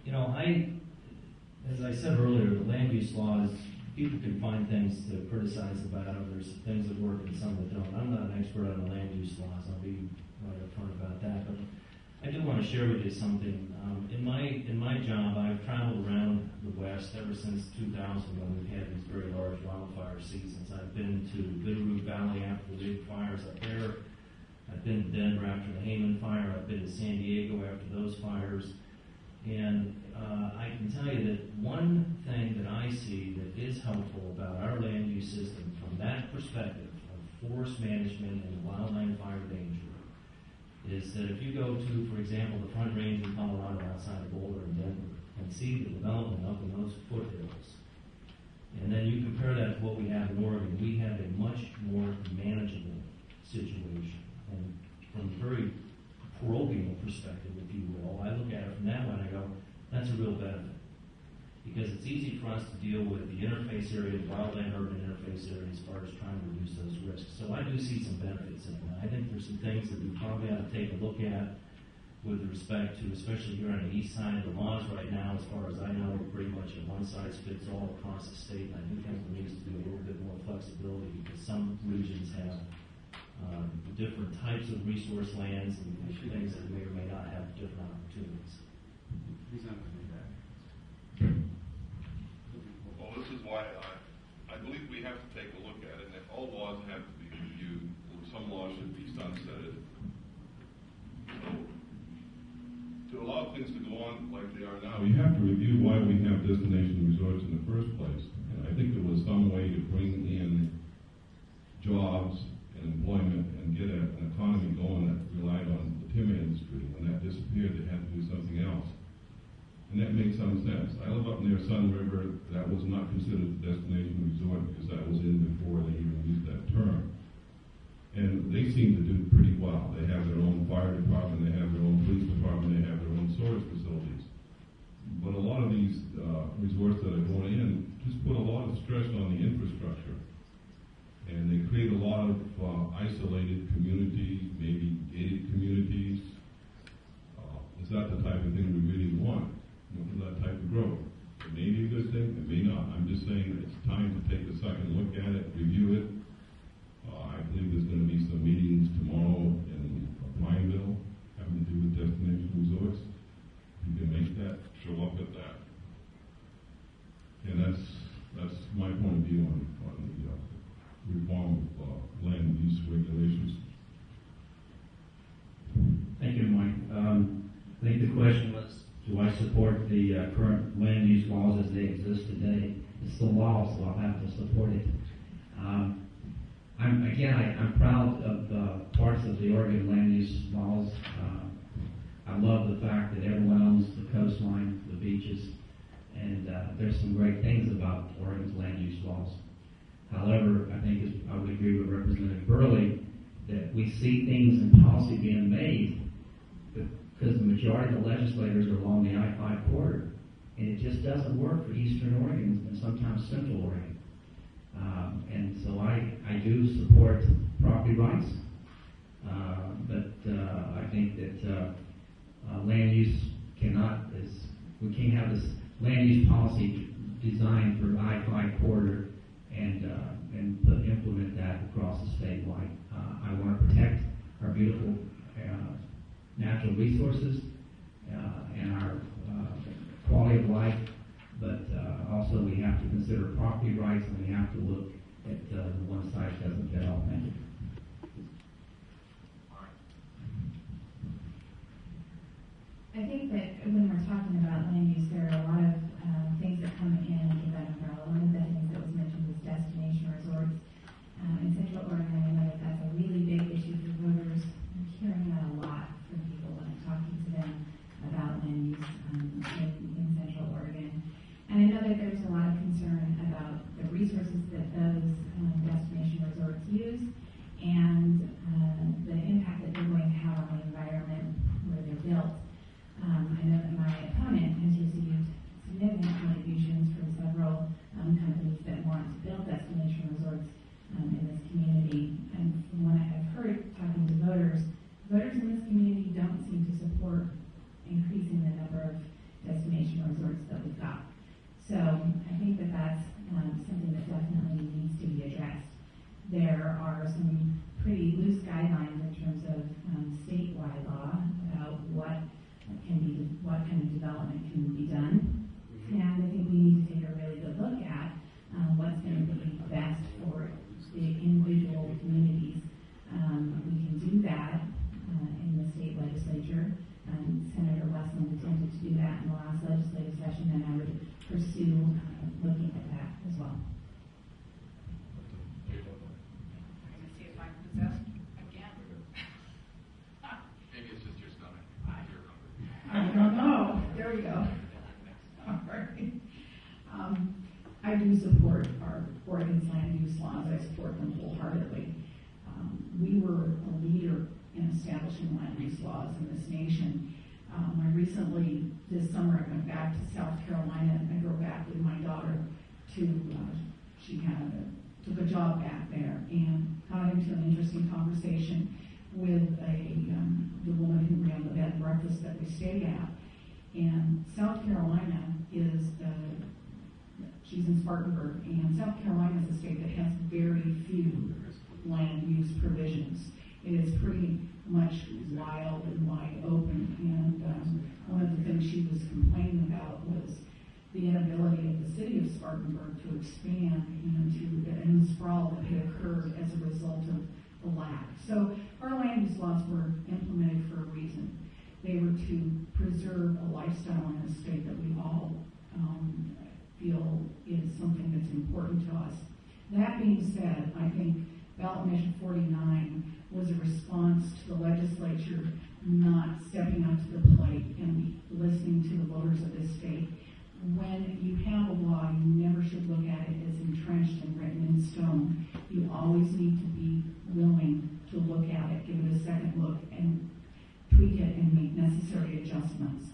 You know, as I said earlier, the land use laws, people can find things to criticize about them. There's things that work and some that don't. I'm not an expert on the land use laws. I'll be right up front about that. But I do want to share with you something. In my job, I've traveled around the West ever since 2000 when we've had these very large wildfire seasons. I've been to Bitterroot Valley after the big fires up there. I've been to Denver after the Hayman fire. I've been to San Diego after those fires. And I can tell you that one thing that I see that is helpful about our land use system from that perspective of forest management and wildland fire danger is that if you go to, for example, the Front Range in Colorado outside of Boulder and Denver and see the development up in those foothills, and then you compare that to what we have in Oregon, we have a much more manageable situation. And from a very parochial perspective, if you will, I look at it from that one and I go, that's a real benefit. Because it's easy for us to deal with the interface area, the wildland-urban interface area, as far as trying to reduce those risks. So I do see some benefits in it. I think there's some things that we probably ought to take a look at with respect to, especially here on the east side of the laws right now, as far as I know, we're pretty much a one-size-fits-all across the state. And I do think there needs to be a little bit more flexibility because some regions have different types of resource lands and things that may or may not have different opportunities. Well, this is why I believe we have to take a look at it, and if all laws have to be reviewed, some laws should be sunsetted. So, to allow things to go on like they are now, you have to review why we have destination resorts in the first place. And I think there was some way to bring in jobs and employment and get an economy going that relied on the timber industry. When that disappeared, they had to do something else. And that makes some sense. I live up near Sun River. That was not considered a destination resort because that was in before they even used that term. And they seem to do pretty well. They have their own fire department, they have their own police department, they have their own storage facilities. But a lot of these resorts that are going in just put a lot of stress on the infrastructure. And they create a lot of isolated communities, maybe gated communities. Is that the type of thing we really want? That type of growth. It may be a good thing, it may not. I'm just saying that it's time to take a second look at it, review it. I believe there's going to be some meetings tomorrow in Pineville having to do with destination resorts. You can make that, show up at that. And that's my point of view on the reform of land use regulations. Thank you, Mike. I think the question was, do I support the current land use laws as they exist today? It's the law, so I'll have to support it. I'm proud of parts of the Oregon land use laws. I love the fact that everyone owns the coastline, the beaches, and there's some great things about Oregon's land use laws. However, I think I would agree with Representative Burley that we see things in policy being made because the majority of the legislators are along the I-5 corridor, and it just doesn't work for Eastern Oregon and sometimes Central Oregon. And so I do support property rights, but I think that land use we can't have this land use policy designed for I-5 corridor and implement that across the statewide. I want to protect our beautiful natural resources and our quality of life, but also we have to consider property rights, and we have to look at the one size doesn't fit all. Thank you. I think that when we're talking about land use, there are a lot of things that come in under that umbrella. One of the things that was mentioned was destination resorts. In Central Oregon, I know that that's a really big issue for voters. I'm hearing that a lot from people when I'm talking to them about land use in Central Oregon. And I know that there's a lot of concern about the resources that those destination resorts use and the impact that they're going to have on the environment where they're built. I know that my opponent has received significant contributions from several companies that want to build destination resorts in this community. And from what I have heard talking to voters in this community don't seem to support increasing the number of destination destination resorts that we've got. So I think that that's something that definitely needs to be addressed. There are some pretty loose guidelines in terms of statewide law about what kind of development can be done. And I think we need to take a really good look at what's going to be best for the individual communities. We can do that in the state legislature. Senator Westland attempted to do that in the last legislative session, and I would pursue looking at that as well. I'm going to see if I'm possessed again. Maybe it's just your stomach. You're hungry. I don't know. There we go. All right. I do support our Oregon's land use laws. I support them wholeheartedly. We were a leader in establishing land use laws in this nation. I recently, this summer, I went back to South Carolina, and I drove back with my daughter to, she took a job back there, and got into an interesting conversation with the woman who ran the bed and breakfast that we stayed at. And South Carolina is, she's in Spartanburg, and South Carolina is a state that has very few land use provisions. It is pretty much wild and wide open, and one of the things she was complaining about was the inability of the city of Spartanburg to expand and the sprawl that had occurred as a result of the lack. So our land use laws were implemented for a reason. They were to preserve a lifestyle in the state that we all feel is something that's important to us. That being said, I think ballot measure 49 was a response to the legislature not stepping up to the plate and listening to the voters of this state. When you have a law, you never should look at it as entrenched and written in stone. You always need to be willing to look at it, give it a second look, and tweak it and make necessary adjustments.